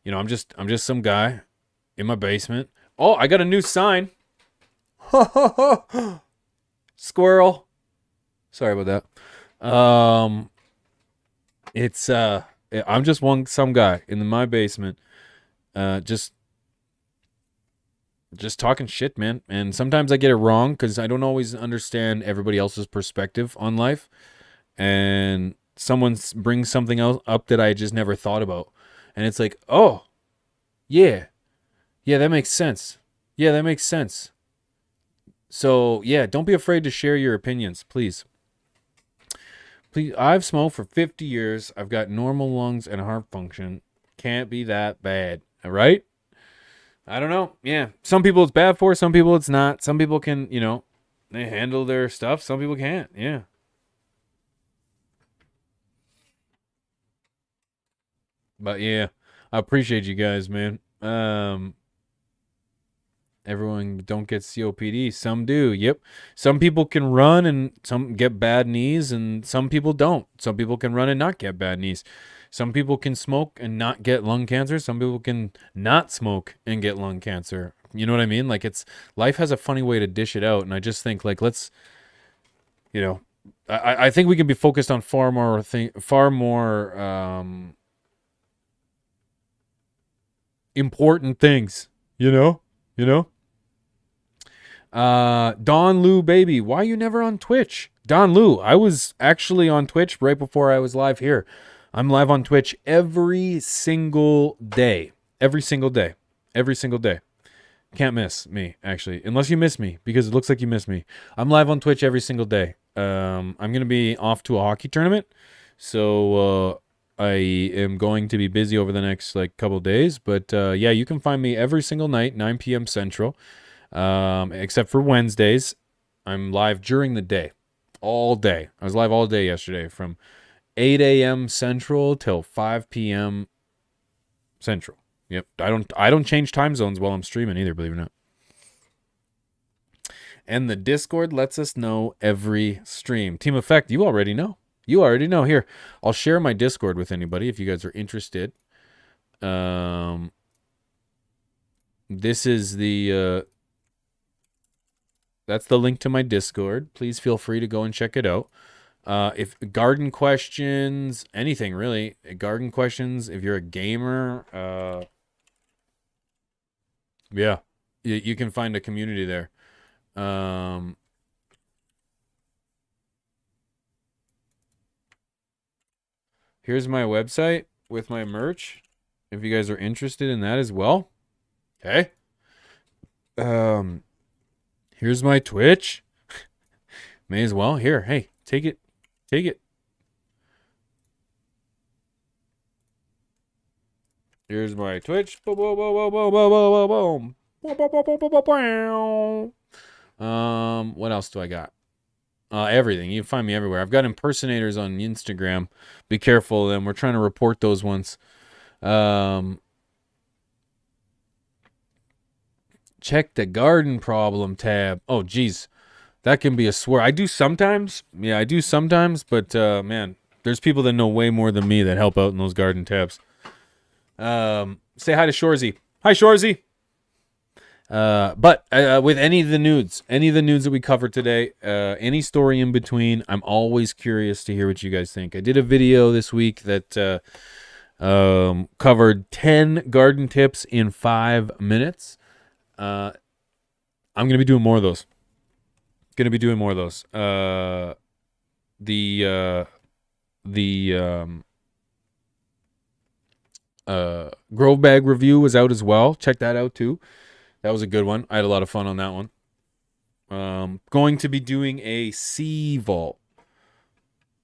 you know, I'm just some guy in my basement. Oh, I got a new sign. Squirrel. Sorry about that. It's I'm just some guy in my basement, just talking shit, man. And sometimes I get it wrong because I don't always understand everybody else's perspective on life. And someone brings something else up that I just never thought about, and it's like, oh, yeah, that makes sense. Yeah, that makes sense. So yeah, don't be afraid to share your opinions, please. Please, I've smoked for 50 years. I've got normal lungs and heart function. Can't be that bad, all right? I don't know. Yeah, some people it's bad for, some people it's not. Some people can, they handle their stuff. Some people can't. Yeah. But yeah, I appreciate you guys, man. Everyone don't get COPD. Some do. Yep. Some people can run and some get bad knees, and some people don't. Some people can run and not get bad knees. Some people can smoke and not get lung cancer. Some people can not smoke and get lung cancer. You know what I mean? Like, it's life has a funny way to dish it out, and I just think, like, let's, I think we can be focused on far more important things. You know. Don Lou baby, why you never on Twitch? Don Lou, I was actually on Twitch right before I was live here. I'm live on Twitch every single day. Every single day. Every single day. Can't miss me, actually. Unless you miss me, because it looks like you miss me. I'm live on Twitch every single day. I'm going to be off to a hockey tournament. So, I am going to be busy over the next, couple days. But, yeah, you can find me every single night, 9 p.m. Central. Except for Wednesdays. I'm live during the day. All day. I was live all day yesterday from 8 a.m. Central till 5 p.m. Central. Yep. I don't change time zones while I'm streaming either, believe it or not. And the Discord lets us know every stream. Team Effect, you already know. You already know. Here, I'll share my Discord with anybody if you guys are interested. This is the that's the link to my Discord. Please feel free to go and check it out. If garden questions, anything really, garden questions, if you're a gamer, yeah, you can find a community there. Here's my website with my merch, if you guys are interested in that as well. Okay. Here's my Twitch. May as well. Here, hey, take it. Take it. Here's my Twitch. Boom, boom, boom, boom, boom, boom, boom, boom. What else do I got? Everything. You can find me everywhere. I've got impersonators on Instagram. Be careful of them. We're trying to report those ones. Check the garden problem tab. Oh, geez. That can be a swear. I do sometimes. Yeah, I do sometimes. But, man, there's people that know way more than me that help out in those garden tabs. Say hi to Shorzy. Hi, Shorzy. But with any of the nudes that we covered today, any story in between, I'm always curious to hear what you guys think. I did a video this week that covered 10 garden tips in 5 minutes. I'm going to be doing more of those. Grow bag review was out as well. Check that out too. That was a good one. I had a lot of fun on that one. Going to be doing a sea vault.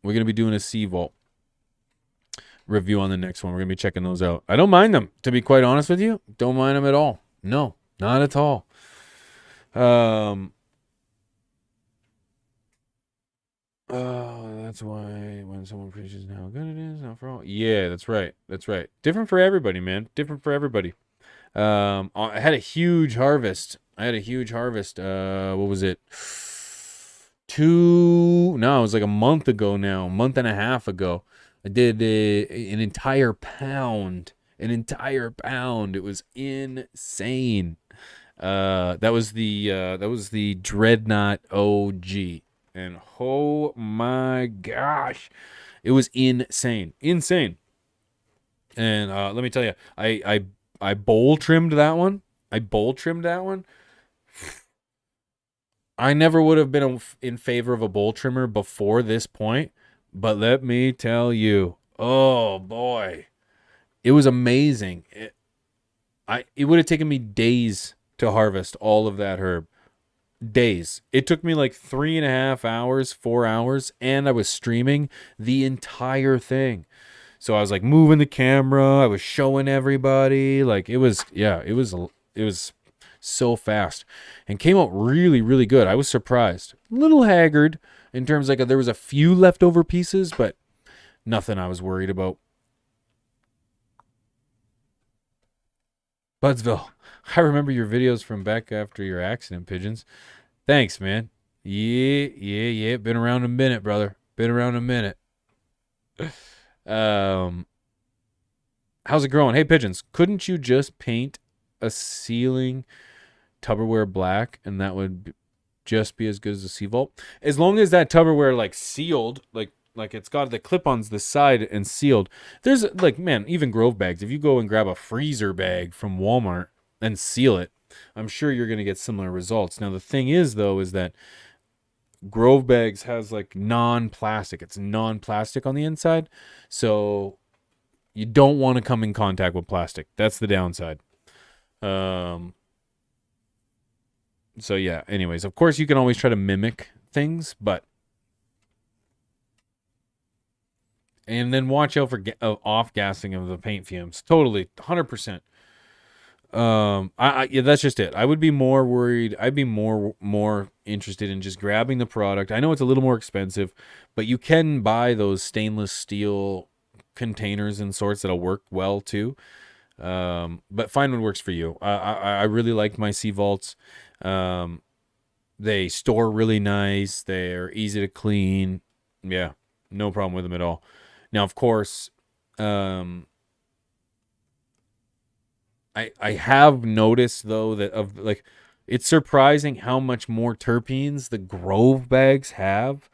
We're going to be doing a sea vault review on the next one. We're going to be checking those out. I don't mind them, to be quite honest with you. Don't mind them at all. No, not at all. That's why when someone preaches how good it is, not for all. Yeah, that's right. That's right. Different for everybody, man. Different for everybody. I had a huge harvest. What was it? It was like a month ago now, month and a half ago. I did an entire pound. It was insane. That was the Dreadnought OG. And oh my gosh, it was insane. And let me tell you, I bowl trimmed that one. I never would have been in favor of a bowl trimmer before this point, but let me tell you, oh boy, it was amazing. It would have taken me days to harvest all of that herb. Days. It took me like 3.5 hours, 4 hours, and I was streaming the entire thing. So I was like moving the camera, I was showing everybody. Like it was so fast and came out really, really good. I was surprised. A little haggard in terms like there was a few leftover pieces, but nothing I was worried about. Budsville, I remember your videos from back after your accident, Pigeons. Thanks, man. Yeah. Been around a minute, brother. Been around a minute. How's it growing? Hey, Pigeons, couldn't you just paint a ceiling Tupperware black and that would just be as good as the Sea Vault? As long as that Tupperware like sealed, like it's got the clip-ons the side and sealed. There's like, man, even Grove bags. If you go and grab a freezer bag from Walmart and seal it, I'm sure you're going to get similar results. Now, the thing is, though, is that Grove bags has like non-plastic. It's non-plastic on the inside. So you don't want to come in contact with plastic. That's the downside. So yeah, anyways, of course you can always try to mimic things, but and then watch out for off-gassing of the paint fumes. Totally, 100%. Yeah, that's just it. I would be more worried. I'd be more interested in just grabbing the product. I know it's a little more expensive, but you can buy those stainless steel containers and sorts that'll work well too. But find what works for you. I really liked my Sea Vaults. They store really nice. They're easy to clean. Yeah, no problem with them at all. Now, of course, I have noticed though that it's surprising how much more terpenes the Grove bags have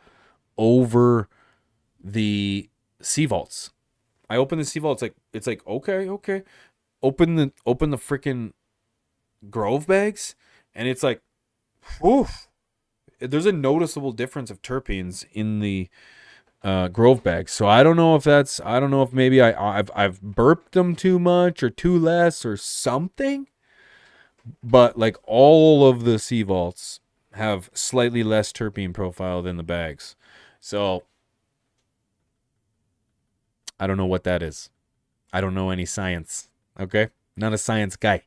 over the Sea Vaults. I open the Sea Vault, it's like okay. Open the freaking Grove bags, and it's like, oof. There's a noticeable difference of terpenes in the Grove bags. So I don't know if maybe I've burped them too much or too less or something. But like all of the Sea Vaults have slightly less terpene profile than the bags. So I don't know what that is. I don't know any science. Okay? Not a science guy.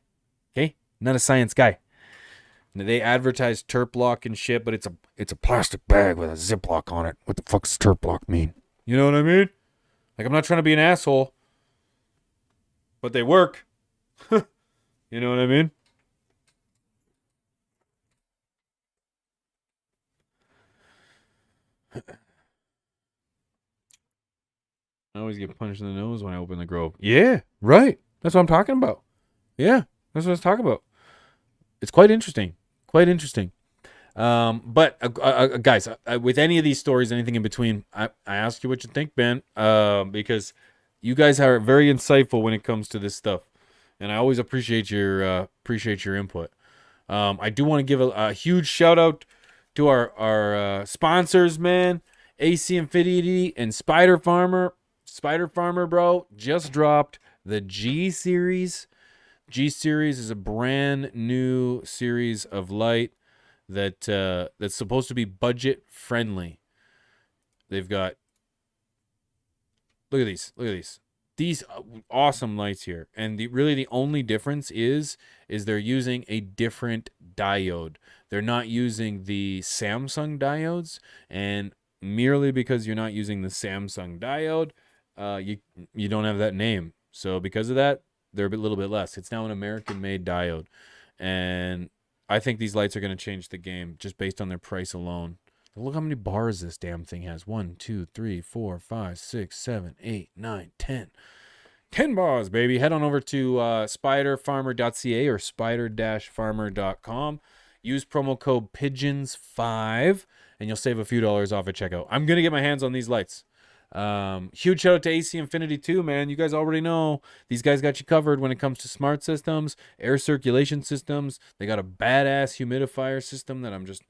Okay? Not a science guy. They advertise Terp Lock and shit, but it's a plastic bag with a Ziploc on it. What the fuck does Terp Lock mean? You know what I mean? Like, I'm not trying to be an asshole, but they work. You know what I mean? I always get punched in the nose when I open the Grove. Yeah, right. That's what I'm talking about. Yeah, that's what I was talking about. It's quite interesting. But guys, with any of these stories, anything in between, I ask you what you think, Ben, because you guys are very insightful when it comes to this stuff, and I always appreciate your input. I do want to give a huge shout out to our sponsors, man. AC Infinity and Spider Farmer. Spider Farmer, bro, just dropped the G Series. G Series is a brand new series of light that's supposed to be budget friendly. They've got, look at these awesome lights here, and the only difference is they're using a different diode. They're not using the Samsung diodes, and merely because you're not using the Samsung diode, you don't have that name. So because of that, they're a little bit less. It's now an American-made diode, and I think these lights are going to change the game just based on their price alone. Look how many bars this damn thing has. 1, 2, 3, 4, 5, 6, 7, 8, 9, 10. 10 bars, baby. Head on over to spiderfarmer.ca or spider-farmer.com. Use promo code PIGEONS5 and you'll save a few dollars off at checkout. I'm going to get my hands on these lights. Huge shout out to AC Infinity too, man. You guys already know these guys got you covered when it comes to smart systems, air circulation systems. They got a badass humidifier system that I'm just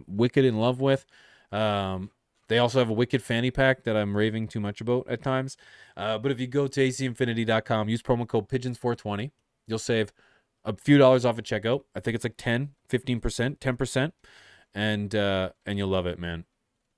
wicked in love with. They also have a wicked fanny pack that I'm raving too much about at times. But if you go to acinfinity.com, use promo code PIGEONS420, you'll save a few dollars off at checkout. I think it's like 10, 15%, 10%. And you'll love it, man.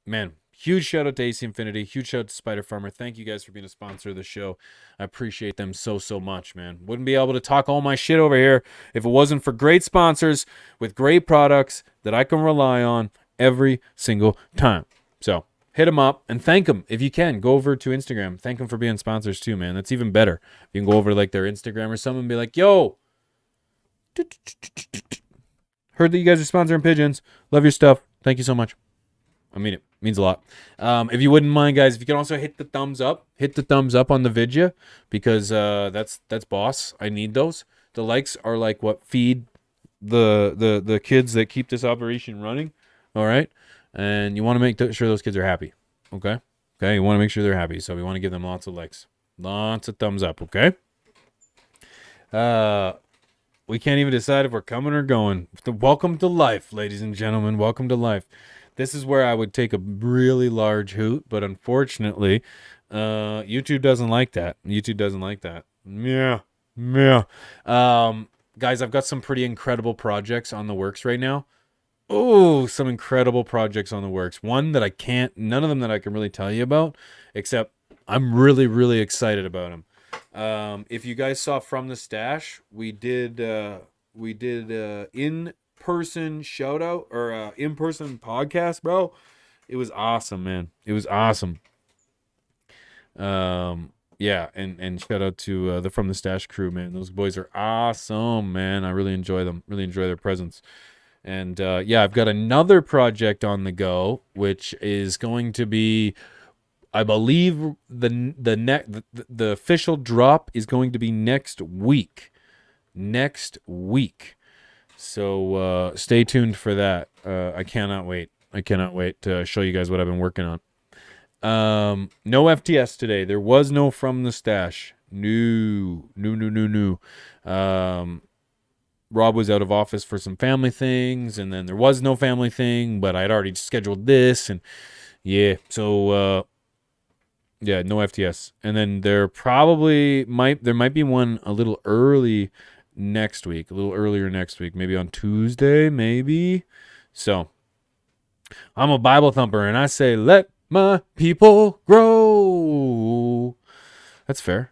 Man, huge shout out to AC Infinity. Huge shout out to Spider Farmer. Thank you guys for being a sponsor of the show. I appreciate them so much, man. Wouldn't be able to talk all my shit over here if it wasn't for great sponsors with great products that I can rely on every single time. So hit them up and thank them if you can. Go over to Instagram. Thank them for being sponsors too, man. That's even better. You can go over to like their Instagram or something and be like, yo, heard that you guys are sponsoring Pigeons. Love your stuff. Thank you so much. I mean, it means a lot. If you wouldn't mind, guys, if you can also hit the thumbs up on the video, because that's boss. I need those. The likes are like what feed the kids that keep this operation running. All right, and you want to make sure those kids are happy. Okay, you want to make sure they're happy, so we want to give them lots of likes, lots of thumbs up. Okay. We can't even decide if we're coming or going. Welcome to life, ladies and gentlemen. Welcome to life. This is where I would take a really large hoot, but unfortunately, YouTube doesn't like that. YouTube doesn't like that. Yeah. Guys, I've got some pretty incredible projects on the works right now. Oh, some incredible projects on the works. One that none of them that I can really tell you about, except I'm really, really excited about them. If you guys saw From the Stash, we did in-person shout out or in-person podcast, bro. It was awesome, man. It was awesome. Yeah, and shout out to the From the Stash crew, man. Those boys are awesome, man. I really enjoy them. Really enjoy their presence. And yeah, I've got another project on the go, which is going to be, I believe the official drop is going to be next week. So stay tuned for that. I cannot wait. To show you guys what I've been working on. No FTS today. There was no From the Stash. No. Rob was out of office for some family things, and then there was no family thing, but I'd already scheduled this, and yeah, so yeah, no FTS. And then there might be one a little earlier next week, maybe on Tuesday, maybe. So I'm a Bible thumper, and I say, let my people grow. That's fair.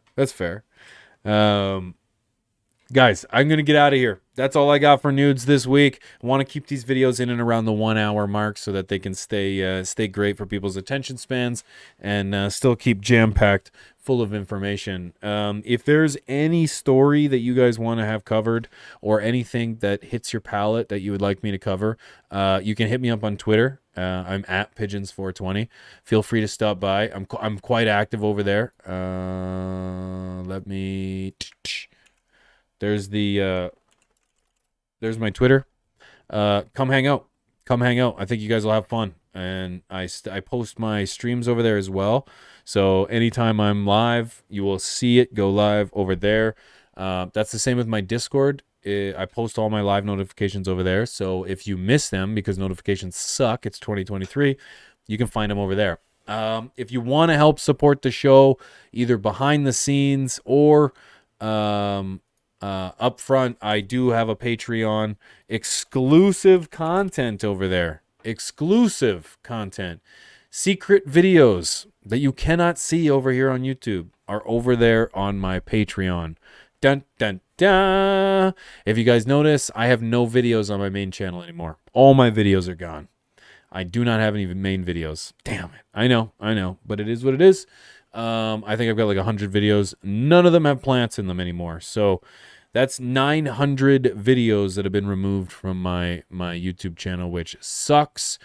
Guys, I'm going to get out of here. That's all I got for nudes this week. I want to keep these videos in and around the 1 hour mark so that they can stay great for people's attention spans and still keep jam-packed full of information. If there's any story that you guys want to have covered or anything that hits your palate that you would like me to cover, you can hit me up on Twitter. I'm at Pigeons420. Feel free to stop by. I'm quite active over there. There's my Twitter. Come hang out. I think you guys will have fun. And I post my streams over there as well. So anytime I'm live, you will see it go live over there. That's the same with my Discord. I post all my live notifications over there. So if you miss them because notifications suck, it's 2023, you can find them over there. If you want to help support the show, either behind the scenes or up front, I do have a Patreon. Exclusive content over there. Exclusive content. Secret videos that you cannot see over here on YouTube are over there on my Patreon. Dun, dun, dun. If you guys notice, I have no videos on my main channel anymore. All my videos are gone. I do not have any main videos. Damn it. I know. But it is what it is. I think I've got like 100 videos. None of them have plants in them anymore. So that's 900 videos that have been removed from my YouTube channel, which sucks.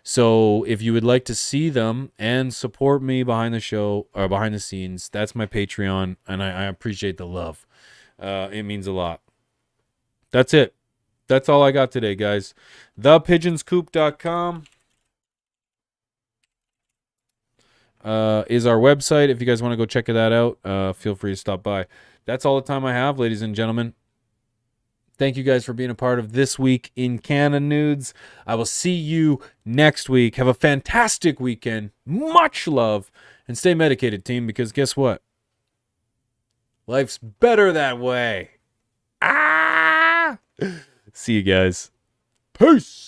So if you would like to see them and support me behind the show or behind the scenes, that's my Patreon, and I appreciate the love. It means a lot. That's it. That's all I got today, guys. Thepigeonscoop.com is our website. If you guys want to go check that out, feel free to stop by. That's all the time I have, ladies and gentlemen. Thank you guys for being a part of this week in CannaNews. I will see you next week. Have a fantastic weekend. Much love. And stay medicated, team, because guess what? Life's better that way. Ah! See you guys. Peace.